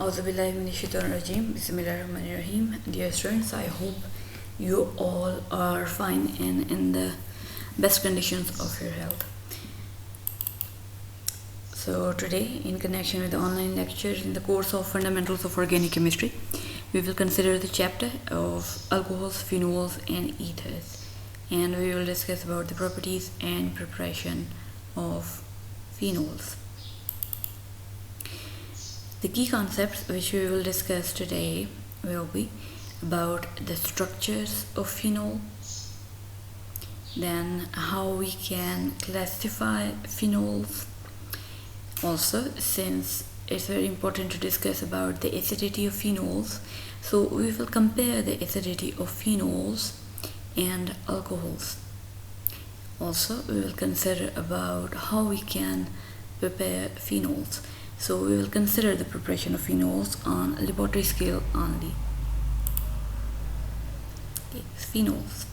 Auzubillahiminashaitanirrajim. Bismillahirrahmanirrahim. Dear students, I hope you all are fine and in the best conditions of your health. So today, in connection with the online lectures in the course of Fundamentals of Organic Chemistry, we will consider the chapter of alcohols, phenols and ethers, and we will discuss about the properties and preparation of phenols. The key concepts which we will discuss today will be about the structures of phenol, then how we can classify phenols. Also, since it's very important to discuss about the acidity of phenols, so we will compare the acidity of phenols and alcohols. Also, we will consider about how we can prepare phenols. So we will consider the preparation of phenols on a laboratory scale only. Okay, phenols.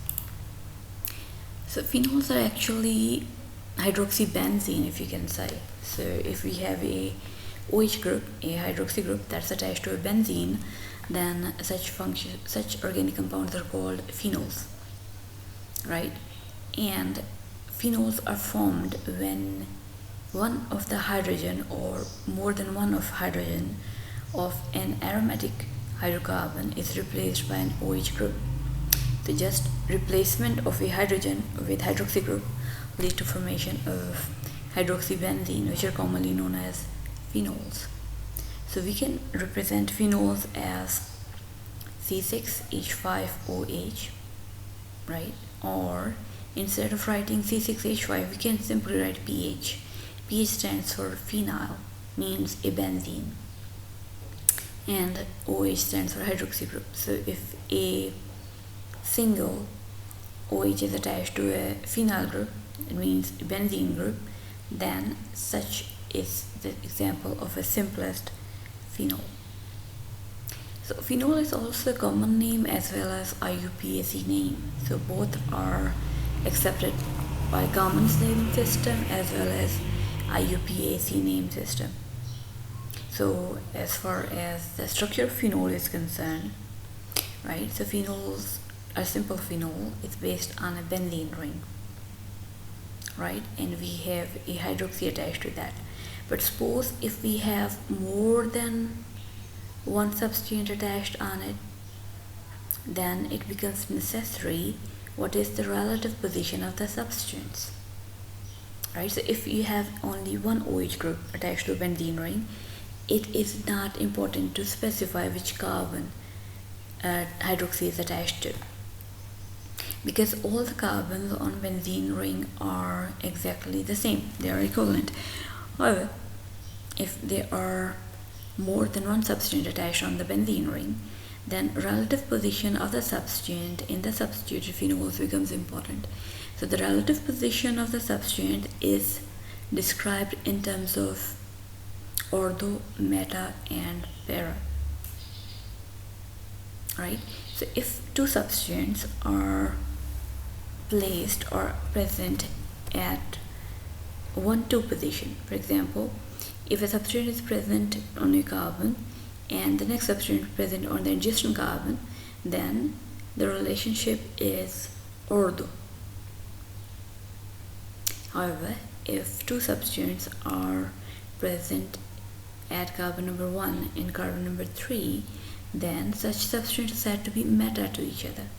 So phenols are actually hydroxybenzene, if you can say. So if we have a OH group, a hydroxy group that's attached to a benzene, then such organic compounds are called phenols, right? And phenols are formed when one of the hydrogen or more than one of hydrogen of an aromatic hydrocarbon is replaced by an OH group. So just replacement of a hydrogen with hydroxy group leads to formation of hydroxybenzene, which are commonly known as phenols. So we can represent phenols as C6H5OH, right? Or instead of writing C6H5, we can simply write PH. PH stands for phenyl, means a benzene, and OH stands for hydroxy group. So if a single OH is attached to a phenyl group, it means a benzene group, then such is the example of a simplest phenol. So phenol is also a common name as well as IUPAC name. So both are accepted by Commons naming system as well as IUPAC name system. So as far as the structure of phenol is concerned, right, so phenols, a simple phenol is based on a benzene ring, right, and we have a hydroxy attached to that. But suppose if we have more than one substituent attached on it, then it becomes necessary what is the relative position of the substituents. Right, so if you have only one OH group attached to a benzene ring, it is not important to specify which carbon hydroxy is attached to, because all the carbons on benzene ring are exactly the same, they are equivalent. However, if there are more than one substituent attached on the benzene ring, then relative position of the substituent in the substituted phenols becomes important. So the relative position of the substituent is described in terms of ortho, meta and para, right? So if two substituents are placed or present at 1,2 position, for example, if a substituent is present on a carbon and the next substituent is present on the adjacent carbon, then the relationship is ortho. However, if two substituents are present at carbon number 1 and carbon number 3, then such substituents are said to be meta to each other,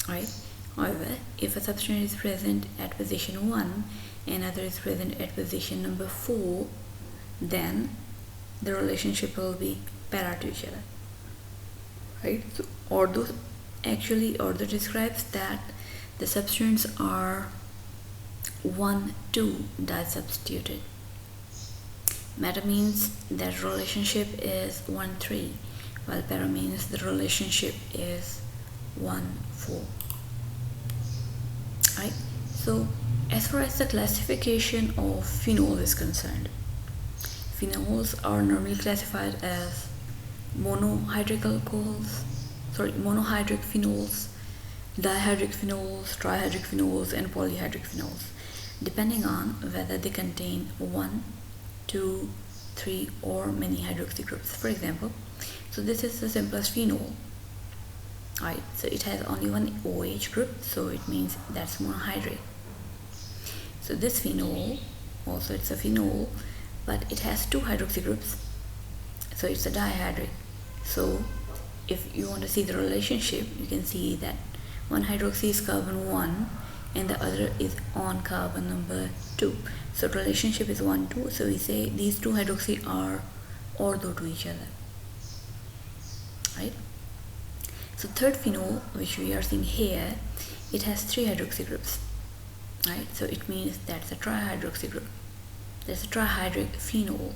right? However, if a substituent is present at position 1 and another is present at position number 4, then the relationship will be para to each other, right? So ortho describes that the substituents are 1,2 disubstituted. Meta means that relationship is 1,3, while para means the relationship is 1,4. Right? So as far as the classification of phenol is concerned, phenols are normally classified as monohydric phenols, dihydric phenols, trihydric phenols and polyhydric phenols, depending on whether they contain 1, 2, 3 or many hydroxy groups. For example, so this is the simplest phenol, right? So it has only one OH group, so it means that's monohydrate. So this phenol, also it's a phenol, but it has 2 hydroxy groups, so it's a dihydrate. So if you want to see the relationship, you can see that one hydroxy is carbon 1 and the other is on carbon number 2. So relationship is 1, 2. So we say these 2 hydroxy are ortho to each other, right? So third phenol, which we are seeing here, it has 3 hydroxy groups, right? So it means that's a trihydroxy group. That's a trihydrate phenol.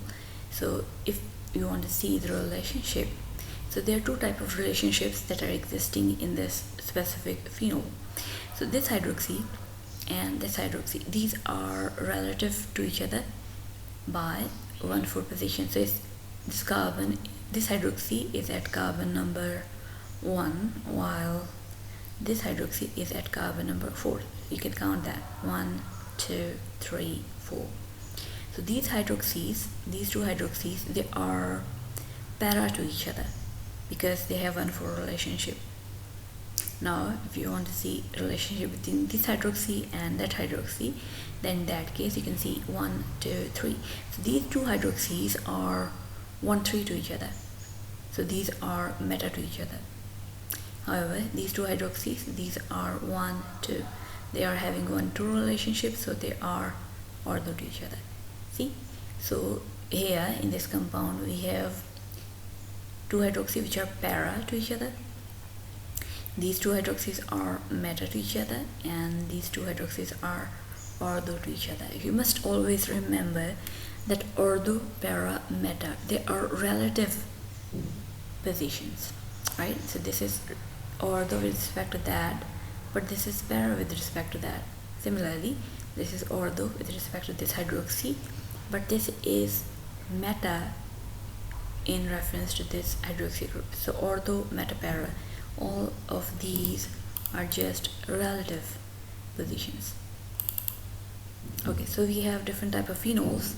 So if you want to see the relationship, so there are 2 types of relationships that are existing in this specific phenol. So this hydroxy and this hydroxy, these are relative to each other by 1,4 position. So it's this carbon, this hydroxy is at carbon number 1, while this hydroxy is at carbon number 4. You can count that 1, 2, 3, 4. So these hydroxies, these 2 hydroxies, they are para to each other because they have 1,4 relationship. Now if you want to see relationship between this hydroxy and that hydroxy, then in that case you can see 1, 2, 3. So these 2 hydroxies are 1, 3 to each other. So these are meta to each other. However, these 2 hydroxies, these are 1, 2. They are having 1, 2 relationship, so they are ortho to each other. See? So here in this compound we have 2 hydroxy which are para to each other. These 2 hydroxies are meta to each other, and these 2 hydroxies are ortho to each other. You must always remember that ortho, para, meta, they are relative positions, right? So this is ortho with respect to that, but this is para with respect to that. Similarly, this is ortho with respect to this hydroxy, but this is meta in reference to this hydroxy group. So ortho, meta, para, all of these are just relative positions. Okay, so we have different type of phenols,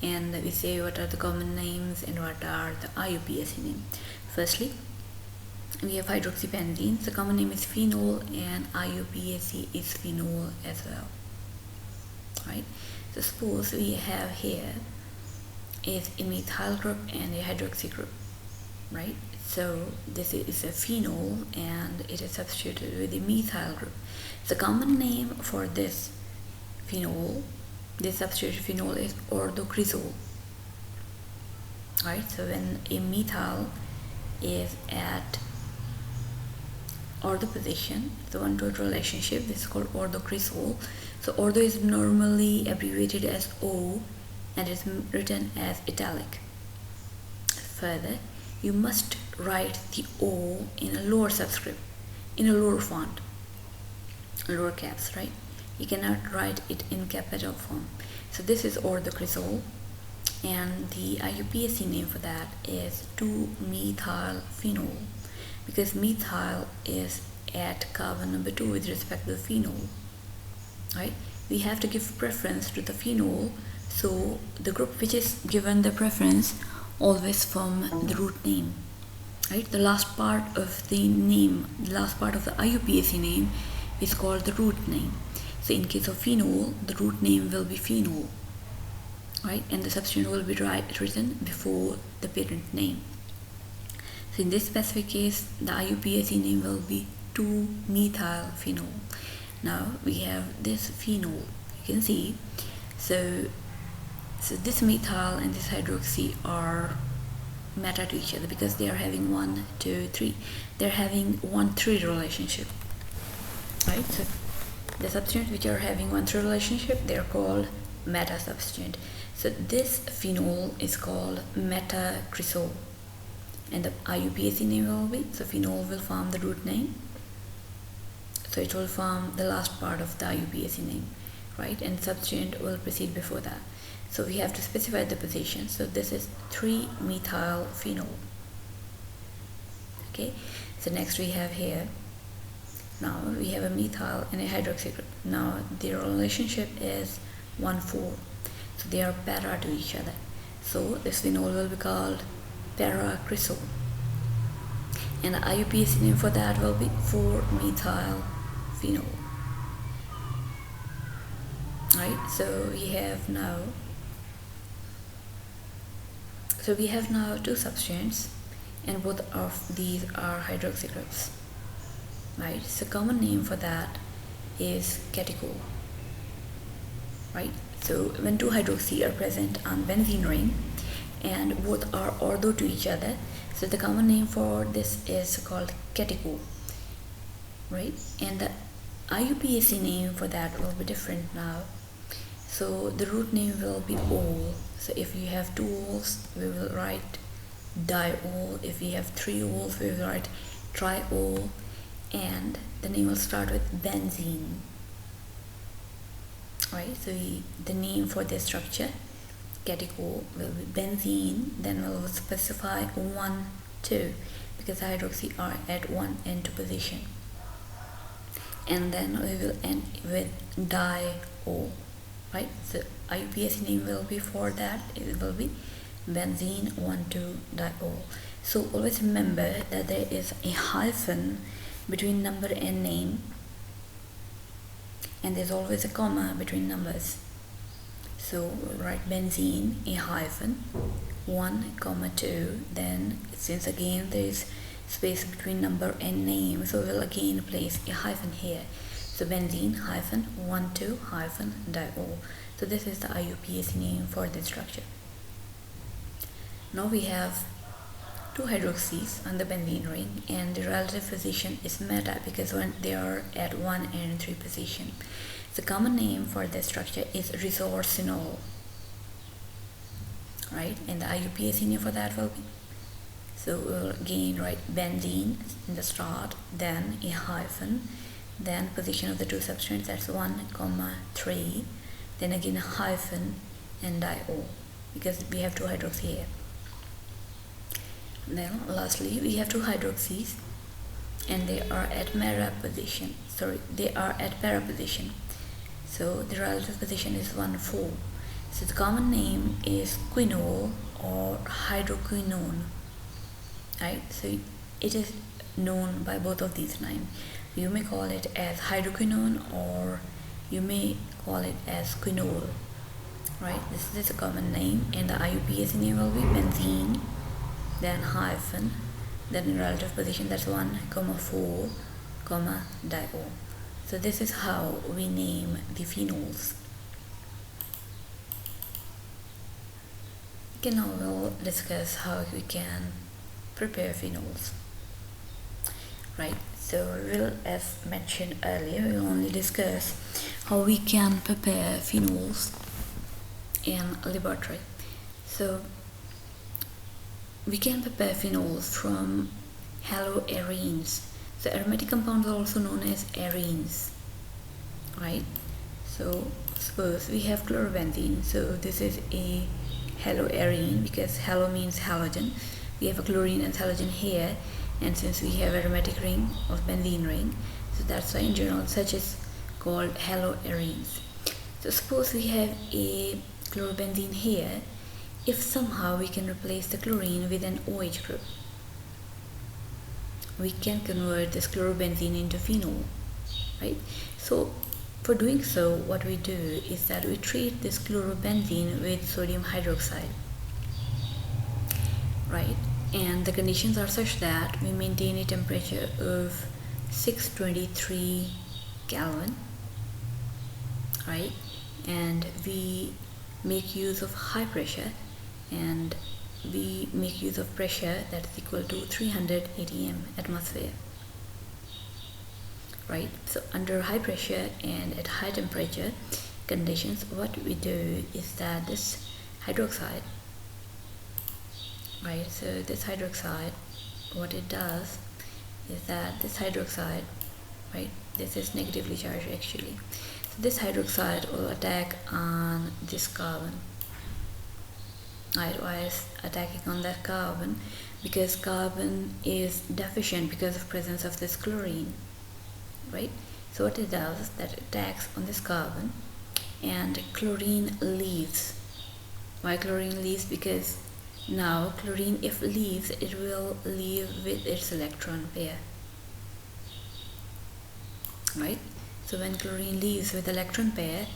and we say what are the common names and what are the IUPAC name. Firstly, we have hydroxybenzene. The common name is phenol, and IUPAC is phenol as well, right? So suppose we have here is a methyl group and a hydroxy group, right? So this is a phenol and it is substituted with the methyl group. The common name for this phenol, this substituted phenol, is orthocresol, right? So when a methyl is at ortho position, the 1-to-1 relationship, this is called orthocresol. So ortho is normally abbreviated as O and is written as italic. Further, you must write the O in a lower subscript, in a lower font, lower caps, right? You cannot write it in capital form. So this is orthocresol, and the IUPAC name for that is 2-methyl-phenol, because methyl is at carbon number 2 with respect to the phenol, right? We have to give preference to the phenol, so the group which is given the preference always from the root name, right? The last part of the name, the last part of the IUPAC name is called the root name. So in case of phenol, the root name will be phenol, right? And the substituent will be written before the parent name. So in this specific case, the IUPAC name will be 2-methyl-phenol. Now we have this phenol, you can see. So this methyl and this hydroxy are meta to each other because they are having 1, 2, 3. They're having 1-3 relationship, right? So the substituents which are having 1-3 relationship, they are called meta substituent. So this phenol is called metacresol, and the IUPAC name will be, so phenol will form the root name, so it will form the last part of the IUPAC name, right? And substituent will proceed before that. So we have to specify the position. So this is 3-methyl-phenol. Okay, so next we have here, now we have a methyl and a hydroxy group. Now their relationship is 1-4, so they are para to each other. So this phenol will be called paracrysol, and the IUPAC name for that will be 4-methyl-phenol. Right, so we have now two substances, and both of these are hydroxy groups. Right, so common name for that is catechol. Right, so when two hydroxy are present on benzene ring and both are ortho to each other, so the common name for this is called catechol. Right, and the IUPAC name for that will be different now. So the root name will be ol. So if you have 2 ols, we will write diol. If we have 3 ols, we will write triol, and the name will start with benzene. Right, so the name for this structure, catechol, will be benzene. Then we'll specify 1, 2, because the hydroxy are at 1 and 2 position, and then we will end with diol. Right, so IUPAC name will be for that, it will be benzene 1,2-diol. So always remember that there is a hyphen between number and name, and there's always a comma between numbers. So we'll write benzene a hyphen 1, 2, then since again there is space between number and name, so we'll again place a hyphen here. So benzene hyphen 1,2 hyphen diol. So this is the IUPAC name for this structure. Now we have 2 hydroxys on the benzene ring, and the relative position is meta because when they are at 1 and 3 position. The common name for this structure is resorcinol. Right, and the IUPAC name for that will be, so we'll again write benzene in the start, then a hyphen, then position of the 2 substances, that's 1, 3, then again a hyphen and diol, because we have 2 hydroxy here. Then lastly we have 2 hydroxys, and they are at para position. So the relative position is 1, 4. So the common name is quinol or hydroquinone. Right, so it is known by both of these names. You may call it as hydroquinone, or you may call it as quinol. Right, this is a common name, and the IUPAC name will be benzene, then hyphen, then in relative position, that's 1, 4, diol. So this is how we name the phenols. Okay, now we'll discuss how we can prepare phenols. Right, so we'll, as mentioned earlier, we'll only discuss how we can prepare phenols in laboratory. So we can prepare phenols from haloarenes. So aromatic compounds are also known as arenes. Right, so suppose we have chlorobenzene. So this is a haloarene because halo means halogen. We have a chlorine and halogen here, and since we have aromatic ring of benzene ring, so that's why in general such is called haloarenes. So suppose we have a chlorobenzene here. If somehow we can replace the chlorine with an OH group, we can convert this chlorobenzene into phenol. Right, so for doing so, what we do is that we treat this chlorobenzene with sodium hydroxide. Right, and the conditions are such that we maintain a temperature of 623 Kelvin. Right, and we make use of high pressure, and we make use of pressure that is equal to 300 atm atmosphere. Right, so under high pressure and at high temperature conditions, what we do is that this hydroxide, right, so this hydroxide, what it does is that this hydroxide, right, this is negatively charged actually, so this hydroxide will attack on this carbon. Right, why is attacking on that carbon? Because carbon is deficient because of presence of this chlorine. Right, so what it does is that it attacks on this carbon, and chlorine leaves. Why chlorine leaves? Because now chlorine, if leaves, it will leave with its electron pair, right? So when chlorine leaves with electron pair,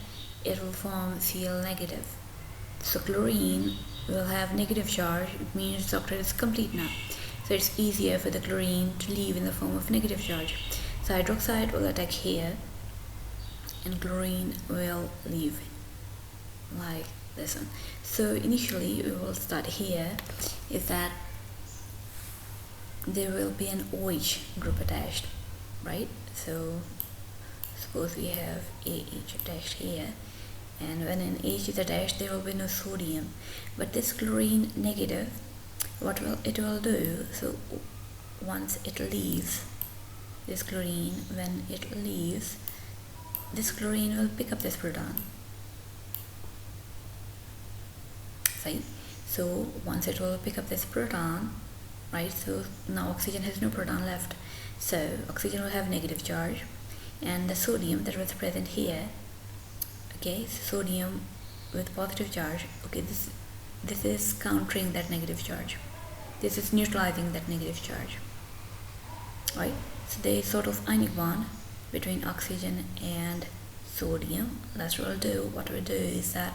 it will form Cl negative. So chlorine will have negative charge. It means the octet is complete now. So it's easier for the chlorine to leave in the form of negative charge. So hydroxide will attack here and chlorine will leave like this one. So initially we will start here is that there will be an OH group attached, right? So suppose we have AH attached here, and when an H is attached there will be no sodium, but this chlorine negative, what will it will do, so once it leaves, this chlorine, when it leaves, this chlorine will pick up this proton, right? So once it will pick up this proton, right, so now oxygen has no proton left, so oxygen will have negative charge, and the sodium that was present here, okay, sodium with positive charge, okay, this is countering that negative charge, this is neutralizing that negative charge, right? So there is sort of ionic bond between oxygen and sodium. That's what we'll do is that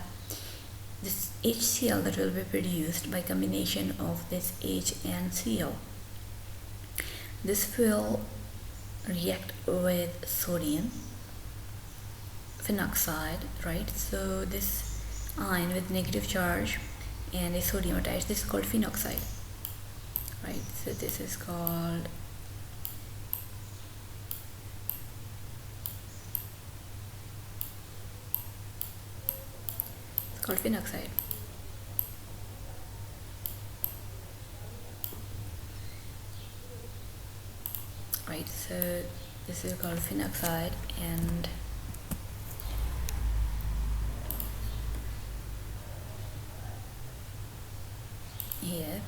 this HCl that will be produced by combination of this H and Cl, this will react with sodium phenoxide, right? So this ion with negative charge and a sodium attached, this is called phenoxide, right? So this is called phenoxide. Right, so this is called phenoxide, and here,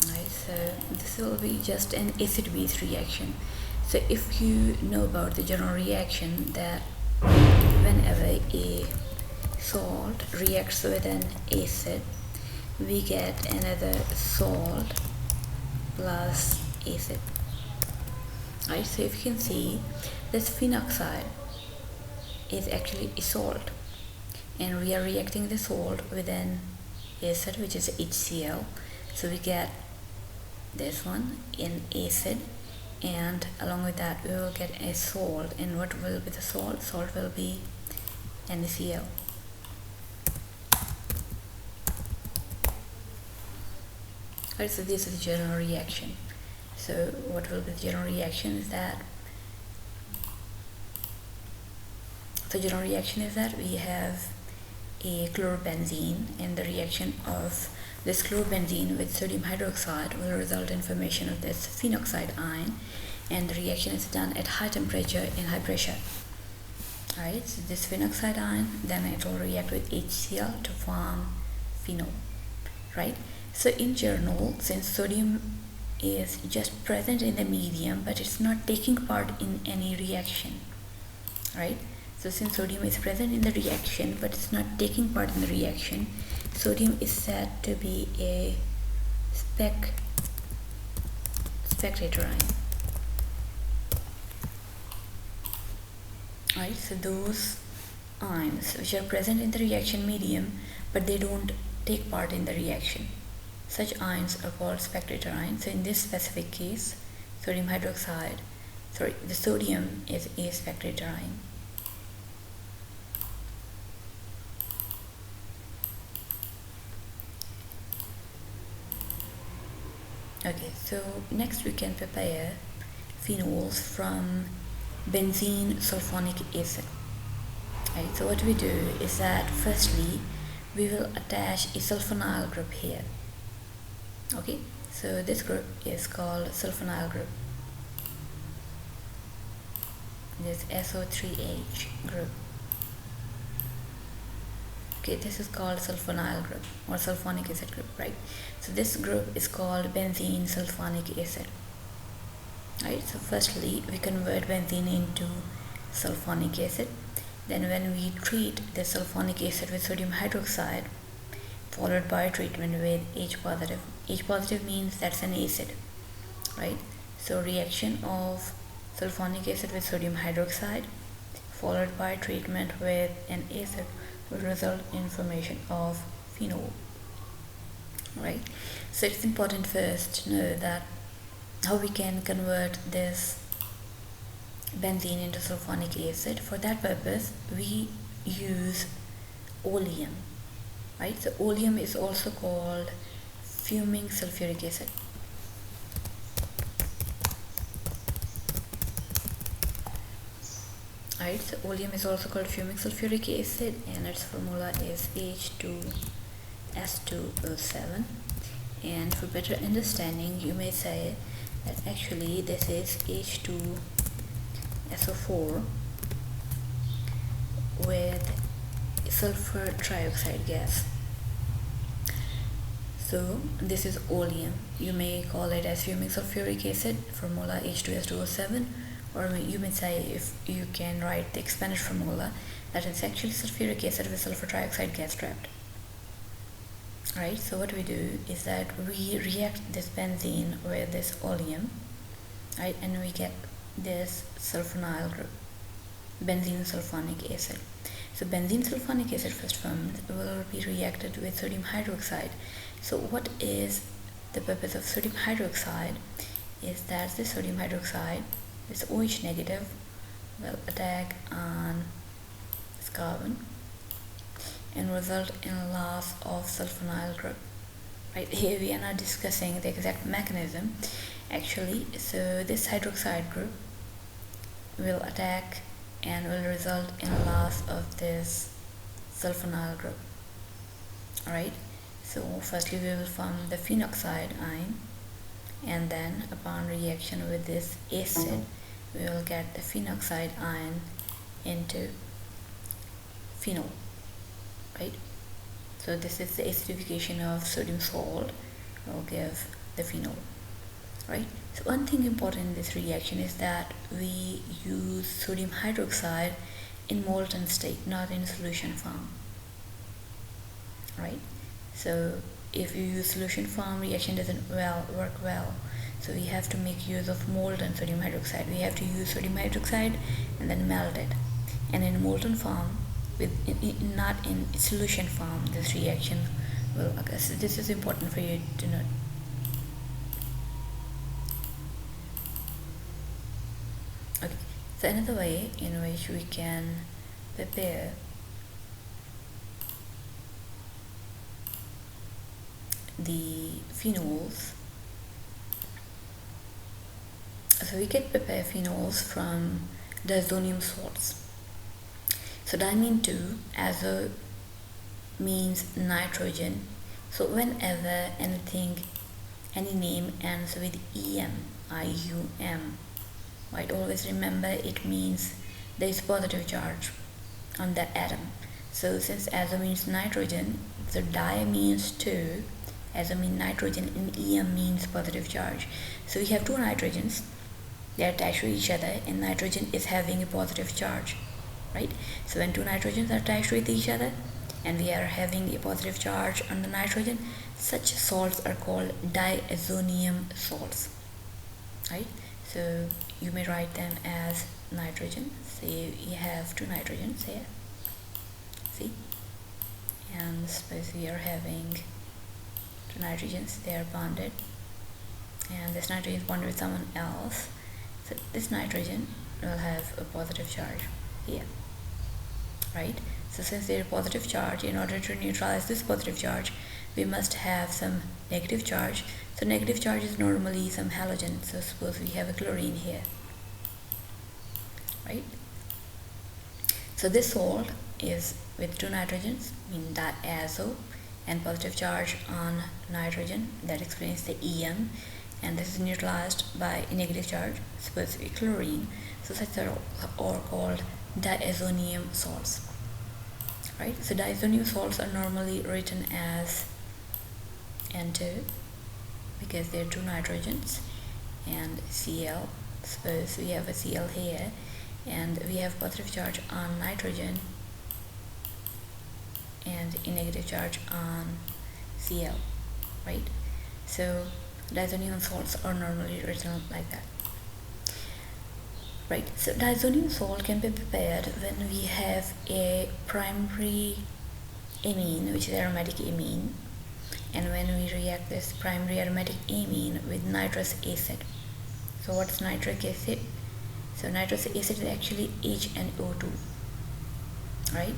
right, so this will be just an acid-base reaction. So if you know about the general reaction, that whenever a salt reacts with an acid, we get another salt plus acid, right? So if you can see, this phenoxide is actually a salt, and we are reacting the salt with an acid, which is HCl, so we get this one in acid, and along with that we will get a salt. And what will be the salt? Salt will be NaCl. Right, so this is the general reaction. So what will be the general reaction is that, the general reaction is that we have a chlorobenzene, and the reaction of this chlorobenzene with sodium hydroxide will result in formation of this phenoxide ion, and the reaction is done at high temperature and high pressure. Alright, so this phenoxide ion, then it will react with HCl to form phenol, right? So in general, since sodium is just present in the medium but it's not taking part in any reaction, right? So since sodium is present in the reaction but it's not taking part in the reaction, sodium is said to be a spectator ion. Right, so those ions which are present in the reaction medium but they don't take part in the reaction, such ions are called spectator ions. So in this specific case, sodium hydroxide, the sodium is a spectator ion. Okay, so next we can prepare phenols from benzenesulphonic acid. Right, so what we do is that firstly we will attach a sulfonyl group here. Okay, so this group is called sulfonyl group. This SO3H group. Okay, this is called sulfonyl group or sulphonic acid group, right? So this group is called benzenesulphonic acid. Right, so firstly we convert benzene into sulphonic acid, Then when we treat the sulphonic acid with sodium hydroxide, followed by treatment with H positive. H positive means that's an acid, right? So reaction of sulphonic acid with sodium hydroxide followed by treatment with an acid will result in formation of phenol, right? So it's important first to know that how we can convert this benzene into sulphonic acid. For that purpose we use oleum, right? So oleum is also called fuming sulfuric acid. Right, so oleum is also called fuming sulfuric acid and its formula is H2S2O7. And for better understanding you may say that actually this is H2SO4 with sulfur trioxide gas. So this is oleum. You may call it as fuming sulfuric acid, formula H2S2O7, or you may say, if you can write the expanded formula, that it's actually sulfuric acid with sulfur trioxide gas trapped. Right, so what we do is that we react this benzene with this oleum, right, and we get this sulfonyl group, benzenesulphonic acid. So benzenesulphonic acid first formed will be reacted with sodium hydroxide. So what is the purpose of sodium hydroxide is that the sodium hydroxide, this OH negative, will attack on this carbon and result in loss of sulfonyl group. Right, here we are not discussing the exact mechanism actually. So this hydroxide group will attack and will result in loss of this sulfonyl group. Alright, so firstly we will form the phenoxide ion, and then upon reaction with this acid we will get the phenoxide ion into phenol, right? So this is the acidification of sodium salt will give the phenol, right? So one thing important in this reaction is that we use sodium hydroxide in molten state, not in solution form, right? So if you use solution form, reaction doesn't work well. So we have to make use of molten sodium hydroxide. We have to use sodium hydroxide and then melt it. And in molten form, not in solution form, this reaction will occur. So this is important for you to note. Okay. So another way in which we can prepare the phenols. So we can prepare phenols from diazonium salts. So diamine 2 azo means nitrogen. So whenever any name ends with EM, IUM, right, always remember it means there is positive charge on the atom. So since azo means nitrogen, so di means 2, azo means nitrogen, and EM means positive charge. So we have two nitrogens, they are attached to each other, and nitrogen is having a positive charge, right? So when two nitrogens are attached with each other and we are having a positive charge on the nitrogen, such salts are called diazonium salts, right? So you may write them as nitrogen. Say you have two nitrogens here, see, and suppose we are having two nitrogens, they are bonded, and this nitrogen is bonded with someone else. So this nitrogen will have a positive charge here, right? So since there is positive charge, in order to neutralize this positive charge, we must have some negative charge. So negative charge is normally some halogen. So suppose we have a chlorine here, right? So this salt is with two nitrogens, mean diazo, and positive charge on nitrogen. That explains the EM. And this is neutralized by a negative charge, suppose a chlorine. So such are called diazonium salts, right? So diazonium salts are normally written as N2 because there are two nitrogens and Cl. Suppose we have a Cl here and we have positive charge on nitrogen and a negative charge on Cl, right? So diazonium salts are normally written like that, right? So diazonium salt can be prepared when we have a primary amine, which is aromatic amine, and when we react this primary aromatic amine with nitrous acid. So what's nitric acid? So nitrous acid is actually HNO2, right?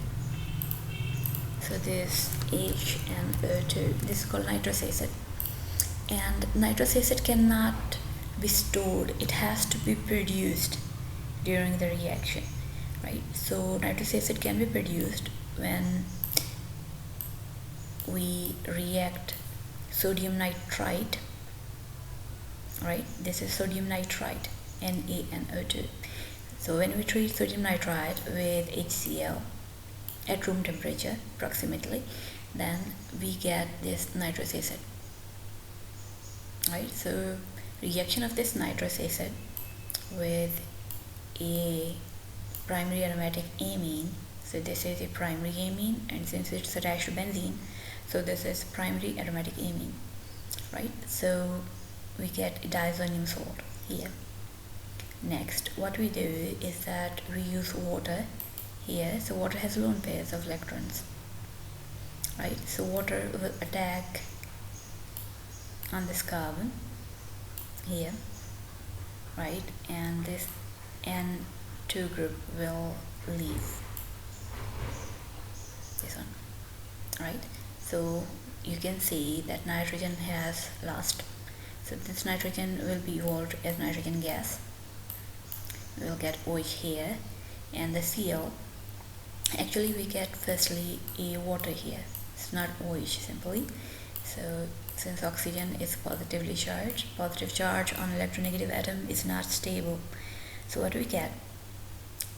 So this HNO2, this is called nitrous acid, and nitrous acid cannot be stored, it has to be produced during the reaction, right? So nitrous acid can be produced when we react sodium nitrite, right? This is sodium nitrite, NaNO2. So when we treat sodium nitrite with HCl at room temperature approximately, then we get this nitrous acid, right? So reaction of this nitrous acid with a primary aromatic amine, so this is a primary amine, and since it's attached to benzene, so this is primary aromatic amine, right? So we get a diazonium salt here. Next, what we do is that we use water here. So water has lone pairs of electrons, right? So water will attack on this carbon here, right? And this N2 group will leave this one, right? So you can see that nitrogen has lost. So this nitrogen will be evolved as nitrogen gas. We will get OH here, and the Cl, actually we get firstly a water here. It's not OH simply. So since oxygen is positively charged, positive charge on electronegative atom is not stable. So what we get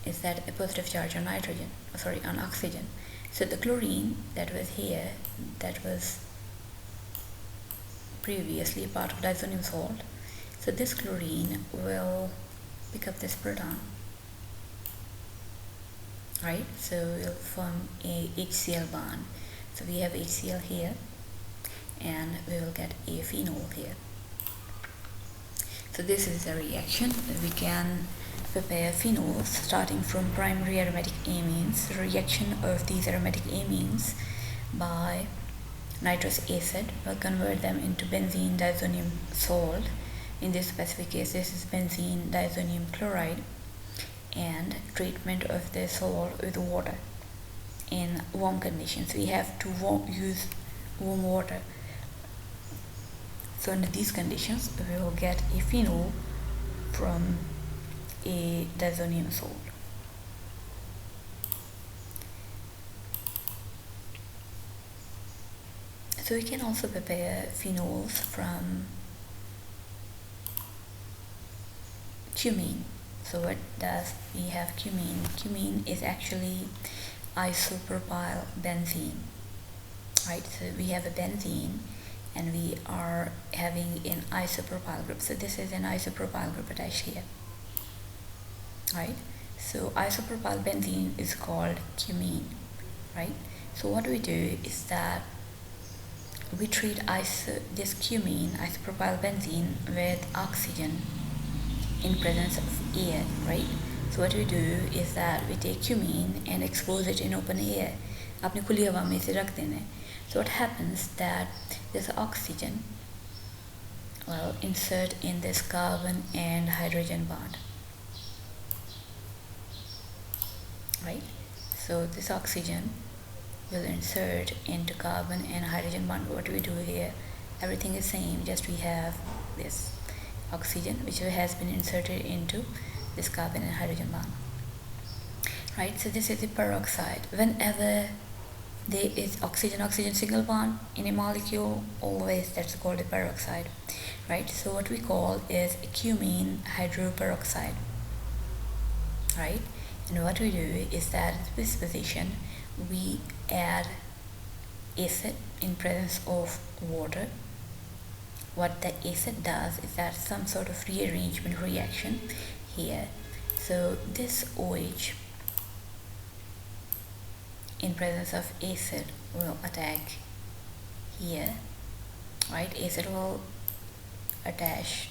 is that a positive charge on nitrogen, on oxygen. So the chlorine that was here, that was previously a part of diazonium salt, so this chlorine will pick up this proton, right? So we'll form a HCl bond. So we have HCl here, and we will get a phenol here. So this is a reaction. We can prepare phenols starting from primary aromatic amines. The reaction of these aromatic amines by nitrous acid will convert them into benzene diazonium salt. In this specific case, this is benzene diazonium chloride, and treatment of the salt with water in warm conditions. We have to use warm water. So under these conditions, we will get a phenol from a diazonium salt. So we can also prepare phenols from cumene. So what does we have cumene? Cumene is actually isopropyl benzene, right? So we have a benzene and we are having an isopropyl group. So this is an isopropyl group attached here, right? So isopropyl benzene is called cumene, right? So what we do is that we treat this cumene, isopropyl benzene, with oxygen in presence of air, right? So what we do is that we take cumene and expose it in open air. अपनी खुली हवा में इसे रख देना है. So what happens that this oxygen will insert in this carbon and hydrogen bond, right? So this oxygen will insert into carbon and hydrogen bond. What we do here, everything is same, just we have this oxygen which has been inserted into this carbon and hydrogen bond, right? So this is the peroxide. Whenever there is oxygen single bond in a molecule, always that's called a peroxide, right? So what we call is a cumene hydroperoxide, right? And what we do is that at this position we add acid in presence of water. What the acid does is that some sort of rearrangement reaction here. So this OH in presence of acid will attack here, right? Acid will attach,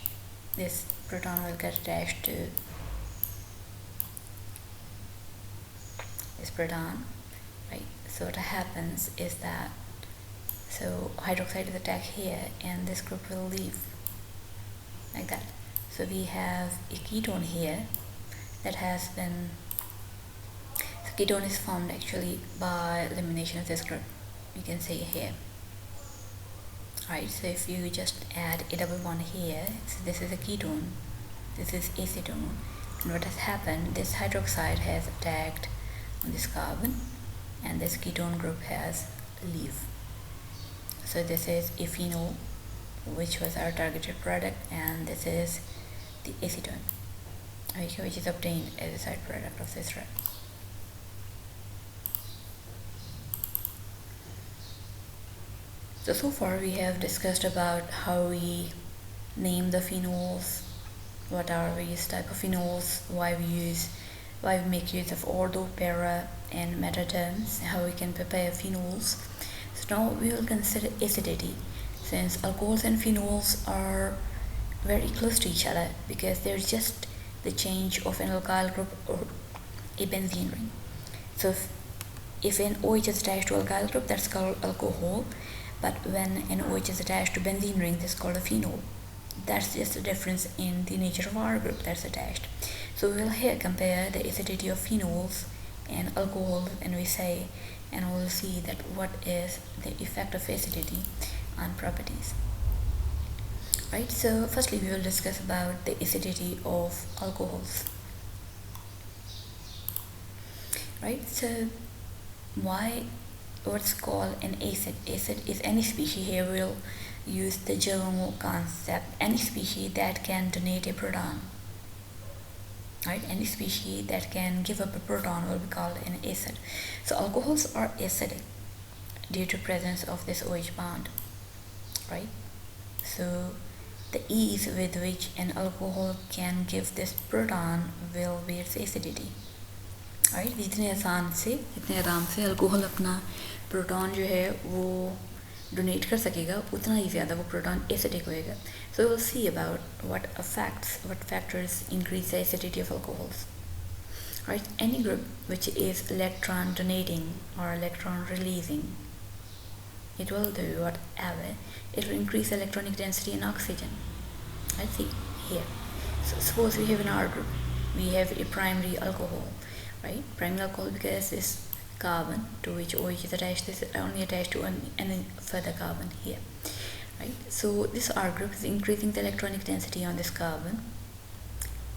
this proton will get attached to this proton, right? So what happens is that, so hydroxide is attacked here and this group will leave like that. So we have a ketone here that has been, so ketone is formed actually by elimination of this group, you can see here, right? So if you just add a double bond here, so this is a ketone, this is acetone, and what has happened, this hydroxide has attacked on this carbon and this ketone group has leave. So this is a phenol, which was our targeted product, and this is the acetone, which is obtained as a side product of this reaction. So far we have discussed about how we name the phenols, what are various type of phenols, why we make use of ortho, para and meta terms, how we can prepare phenols. So now we will consider acidity, since alcohols and phenols are very close to each other because there's just the change of an alkyl group or a benzene ring. So if an OH is attached to alkyl group, that's called alcohol, but when an OH is attached to benzene ring, that's called a phenol. That's just a difference in the nature of our group that's attached. So we will here compare the acidity of phenols and alcohol, and we say, and we'll see that what is the effect of acidity on properties. Right, so firstly we will discuss about the acidity of alcohols. Right, so what's called an acid? Acid is any species, here we'll use the general concept, any species that can donate a proton. Right, any species that can give up a proton will be called an acid. So alcohols are acidic due to presence of this OH bond, right? So the ease with which an alcohol can give this proton will be its acidity, right? इतने आसान से, इतने आराम से alcohol अपना proton जो है वो डोनेट कर सकेगा, उतना ही ज़्यादा वो प्रोटॉन एसिडिक होएगा. So we'll see about what factors increase the acidity of alcohols. Right, any group which is electron donating or electron releasing, it will do whatever. It will increase electronic density in oxygen. Let's see here. So suppose we have in our group, we have a primary alcohol, right? Primary alcohol because this carbon to which OH is attached, this is only attached to any further carbon here, right? So this R group is increasing the electronic density on this carbon.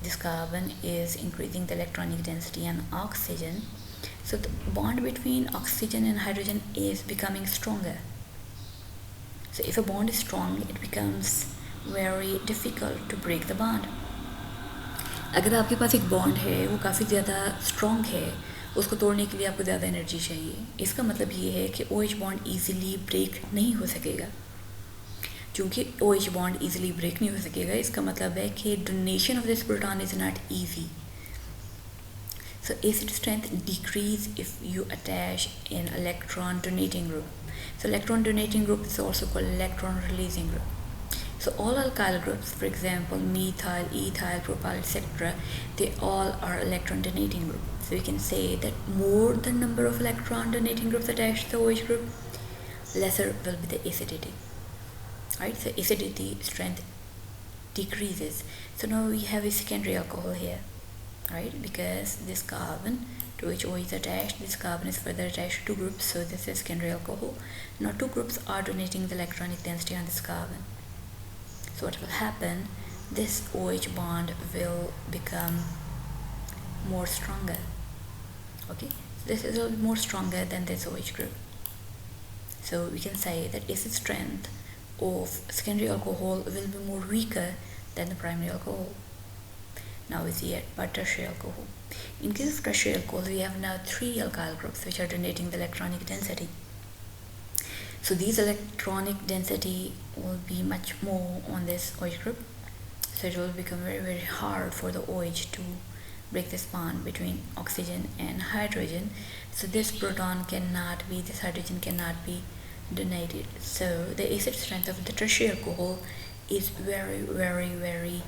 This carbon is increasing the electronic density on oxygen. So the bond between oxygen and hydrogen is becoming stronger. So if a bond is strong, it becomes very difficult to break the bond. अगर आपके पास एक bond है वो काफ़ी ज़्यादा strong है, उसको तोड़ने के लिए आपको ज़्यादा एनर्जी चाहिए. इसका मतलब ये है कि OH बॉन्ड ईजिली ब्रेक नहीं हो सकेगा. चूँकि OH बॉन्ड ईजिली ब्रेक नहीं हो सकेगा, इसका मतलब है कि donation of this proton is not easy. So acid strength decrease if you attach an electron donating group. So electron donating group is also called electron releasing group. So all alkyl groups, for example methyl, ethyl, propyl, etc., they all are electron donating group. So we can say that more the number of electron donating groups attached to the OH group, lesser will be the acidity. Right, so acidity strength decreases. So now we have a secondary alcohol here, right, because this carbon to which OH is attached, this carbon is further attached to two groups, so this is secondary alcohol. Now two groups are donating the electronic density on this carbon. So what will happen, this OH bond will become more stronger. Okay, so this is a little more stronger than this OH group. So we can say that acid strength of secondary alcohol will be more weaker than the primary alcohol. Now we see about tertiary alcohol. In case of tertiary alcohol, we have now three alkyl groups which are donating the electronic density. So these electronic density will be much more on this OH group. So it will become very, very hard for the OH to break this bond between oxygen and hydrogen, so this hydrogen cannot be donated. So the acid strength of the tertiary alcohol is very, very, very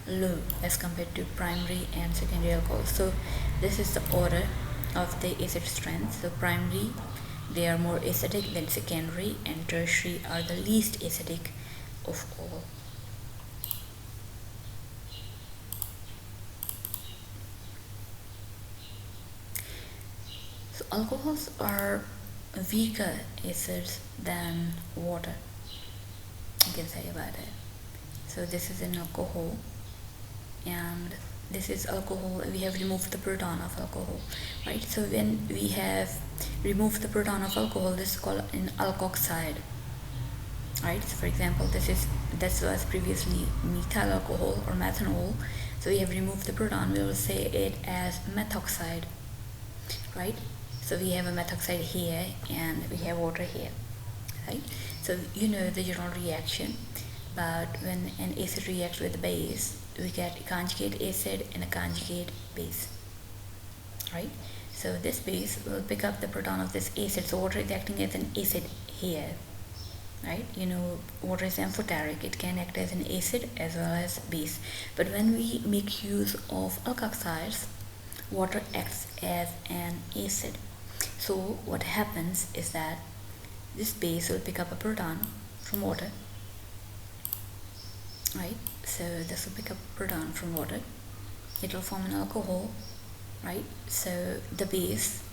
low as compared to primary and secondary alcohol. So this is the order of the acid strength. So primary, they are more acidic than secondary, and tertiary are the least acidic of all. So alcohols are weaker acids than water, you can say about it. So this is an alcohol, and this is alcohol. We have removed the proton of alcohol, right? So when we have removed the proton of alcohol, this is called an alkoxide, right? So for example, this was previously methyl alcohol or methanol. So we have removed the proton, we will say it as methoxide, right? So we have a methoxide here and we have water here, right? So you know the general reaction, but when an acid reacts with a base, we get a conjugate acid and a conjugate base, right? So this base will pick up the proton of this acid. So water is acting as an acid here, right? You know, water is amphoteric, it can act as an acid as well as base. But when we make use of alkoxides, water acts as an acid. So what happens is that this base will pick up a proton from water, right? So this will pick up a proton from water, it will form an alcohol, right? So the base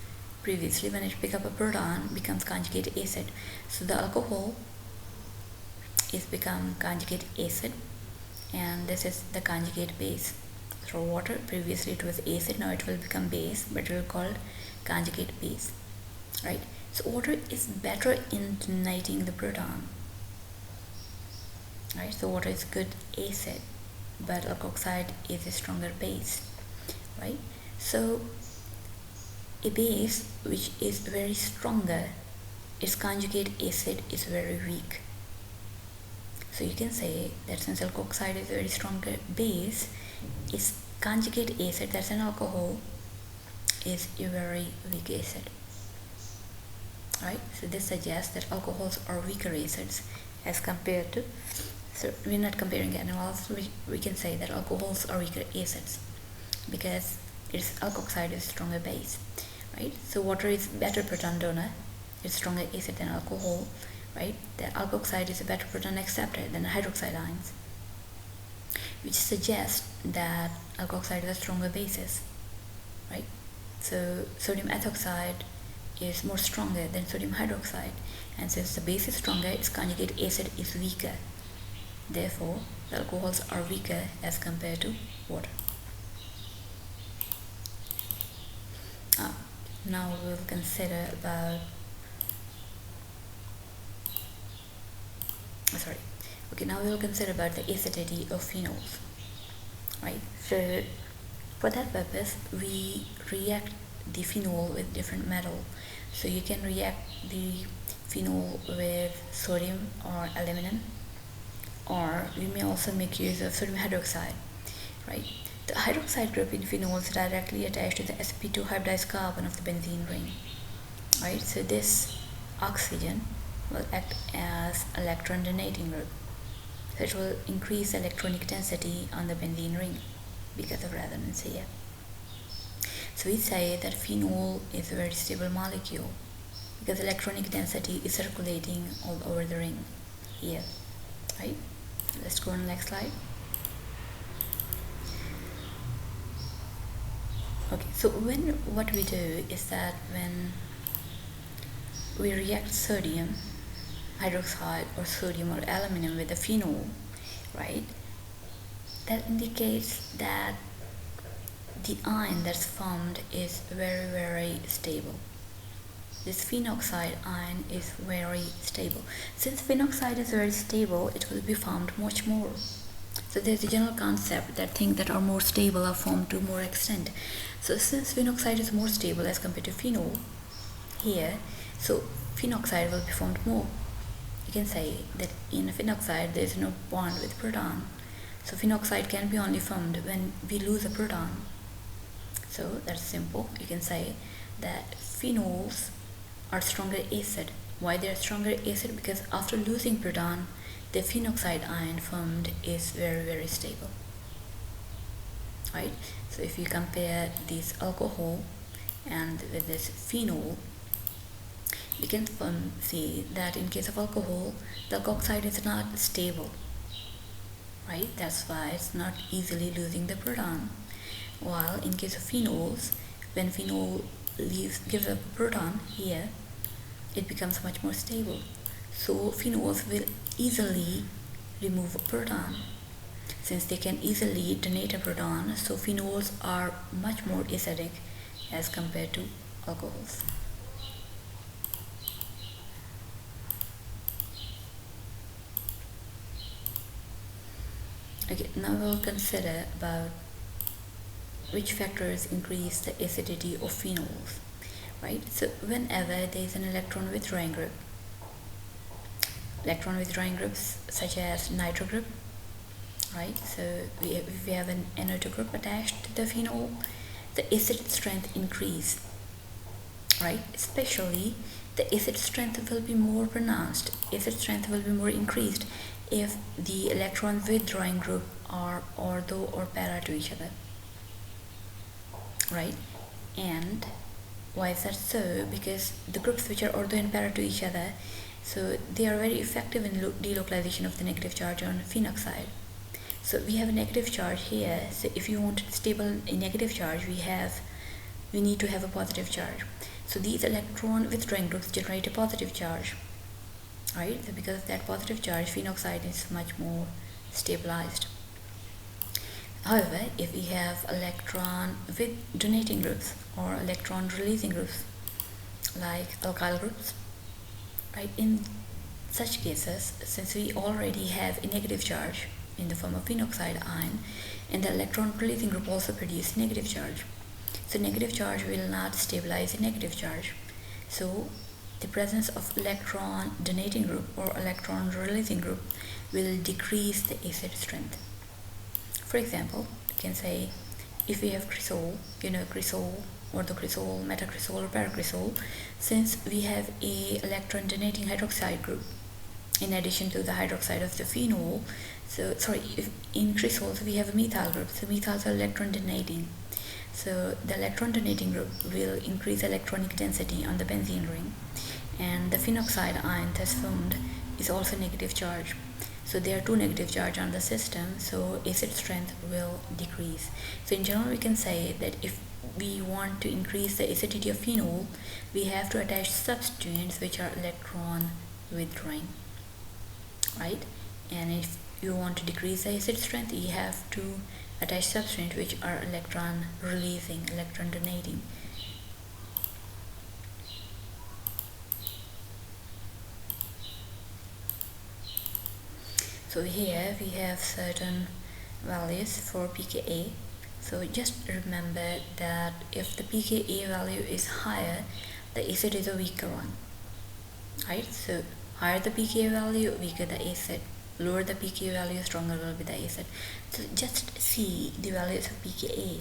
previously, when it pick up a proton, becomes conjugate acid. So the alcohol is become conjugate acid, and this is the conjugate base. So water, previously it was acid, now it will become base, but it will be called conjugate base, right? So water is better in donating the proton, right? So water is good acid, but alkoxide is a stronger base, right? So a base which is very stronger, its conjugate acid is very weak. So you can say that since alkoxide is a very stronger base, its conjugate acid, that's an alcohol, is a very weak acid, right? So this suggests that alcohols are weaker acids as compared to, so we're not comparing animals, we can say that alcohols are weaker acids because its alkoxide is a stronger base, right? So water is better proton donor, it's stronger acid than alcohol, right? The alkoxide is a better proton acceptor than hydroxide ions, which suggests that alkoxide is a stronger basis, right? So sodium ethoxide is more stronger than sodium hydroxide, and since the base is stronger, its conjugate acid is weaker. Therefore, the alcohols are weaker as compared to water. Now we'll consider about now we'll consider about the acidity of phenols, right? So for that purpose, we react the phenol with different metal. So you can react the phenol with sodium or aluminum, or we may also make use of sodium hydroxide, right? The hydroxide group in phenol is directly attached to the sp2 hybridized carbon of the benzene ring, right? So this oxygen will act as electron donating group, so it will increase the electronic density on the benzene ring because of resonance here. So we say that phenol is a very stable molecule because electronic density is circulating all over the ring here, right? Let's go on the next slide. Okay, so what we do is that when we react sodium hydroxide or sodium or aluminum with a phenol, right, that indicates that the ion that's formed is very, very stable. This phenoxide ion is very stable. Since phenoxide is very stable, it will be formed much more. So there's a general concept that things that are more stable are formed to more extent. So since phenoxide is more stable as compared to phenol here, so phenoxide will be formed more. You can say that in phenoxide there is no bond with proton. So phenoxide can be only formed when we lose a proton, So that's simple. You can say that phenols are stronger acid. Why they are stronger acid? Because after losing proton, the phenoxide ion formed is very stable. Right? So if you compare this alcohol and with this phenol, we can see that in case of alcohol, the alkoxide is not stable. Right? That's why it's not easily losing the proton. While in case of phenols, when phenol gives up a proton here, it becomes much more stable. So phenols will easily remove a proton. Since they can easily donate a proton, so phenols are much more acidic as compared to alcohols. Okay, now we'll consider about which factors increase the acidity of phenols. Right? So whenever there is an electron withdrawing group, groups such as nitro group, right? So if we have an NO2 group attached to the phenol, the acid strength increase, right? Especially the acid strength will be more pronounced, acid strength will be more increased if the electron withdrawing group are ortho or para to each other, right? And why is that so? Because the groups which are ortho and para to each other, so they are very effective in delocalization of the negative charge on phenoxide. So we have a negative charge here, so if you want stable a negative charge, we need to have a positive charge. So these electron withdrawing groups generate a positive charge, right? So because of that positive charge, phenoxide is much more stabilized. However, if we have electron with donating groups or electron releasing groups like alkyl groups, right, in such cases, since we already have a negative charge in the form of phenoxide ion, and the electron releasing group also produce negative charge, so negative charge will not stabilize a negative charge. So the presence of electron donating group or electron releasing group will decrease the acid strength. For example, you can say if we have cresol, cresol, orthocresol, metacresol or paracresol, since we have a electron donating hydroxide group in addition to the hydroxide of the phenol, so if in cresols we have a methyl group, so methyls are electron donating, so the electron donating group will increase electronic density on the benzene ring, and the phenoxide ion thus formed is also negative charge. So there are two negative charge on the system, so acid strength will decrease. So in general, we can say that if we want to increase the acidity of phenol, we have to attach substituents which are electron withdrawing, right? And if you want to decrease the acid strength, you have to attach substituents which are electron releasing, electron donating. So here we have certain values for pKa. So just remember that if the pKa value is higher, the acid is a weaker one, right? So higher the pKa value, weaker the acid. Lower the pKa value, stronger will be the acid. So just see the values of pKa,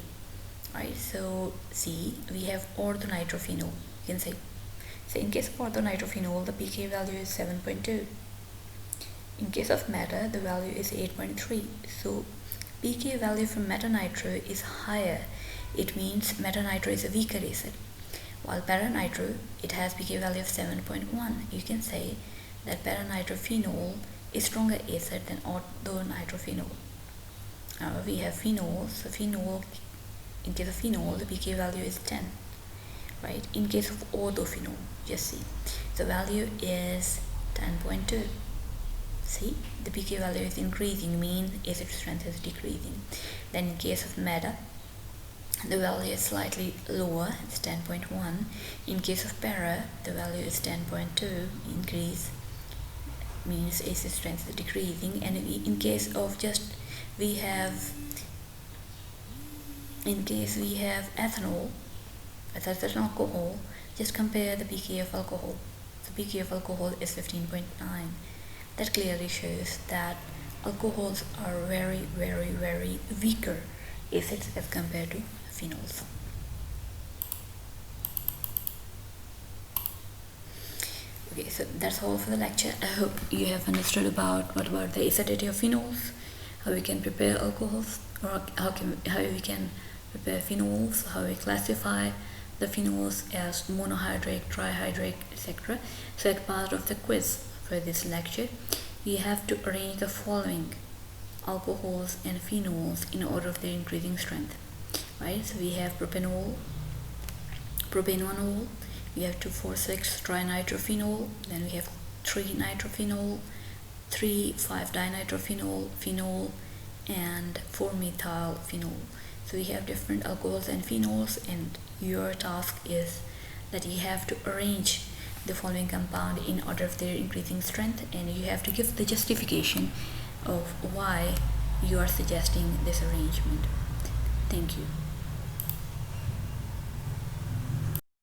right? So see, we have orthonitrophenol, you can say. So in case of orthonitrophenol, the pKa value is 7.2. In case of meta, the value is 8.3. So pKa value for metanitro is higher. It means metanitro is a weaker acid. While paranitro, it has pKa value of 7.1. You can say that paranitrophenol is stronger acid than orthonitrophenol. Now we have phenol. So phenol, in case of phenol, the pKa value is 10. Right? In case of orthophenol, just see, the value is 10.2. See, the pKa value is increasing, means acid strength is decreasing. Then in case of meta, the value is slightly lower, it's 10.1. In case of para, the value is 10.2. Increase means acid strength is decreasing. And in case of we have ethanol, as an alcohol, just compare the pKa of alcohol. The pKa of alcohol is 15.9. That clearly shows that alcohols are very weaker acids as compared to phenols. Okay, so that's all for the lecture. I hope you have understood about what about the acidity of phenols, how we can prepare alcohols, or how we can prepare phenols, how we classify the phenols as monohydric, trihydric, etc. So as part of the quiz for this lecture, we have to arrange the following alcohols and phenols in order of their increasing strength. Right? So we have propanol, propanol, we have 2,4,6 trinitrophenol, then we have 3-nitrophenol, 3,5-dinitrophenol, phenol, and 4-methylphenol. So we have different alcohols and phenols, and your task is that you have to arrange the following compound in order of their increasing strength, and you have to give the justification of why you are suggesting this arrangement. Thank you.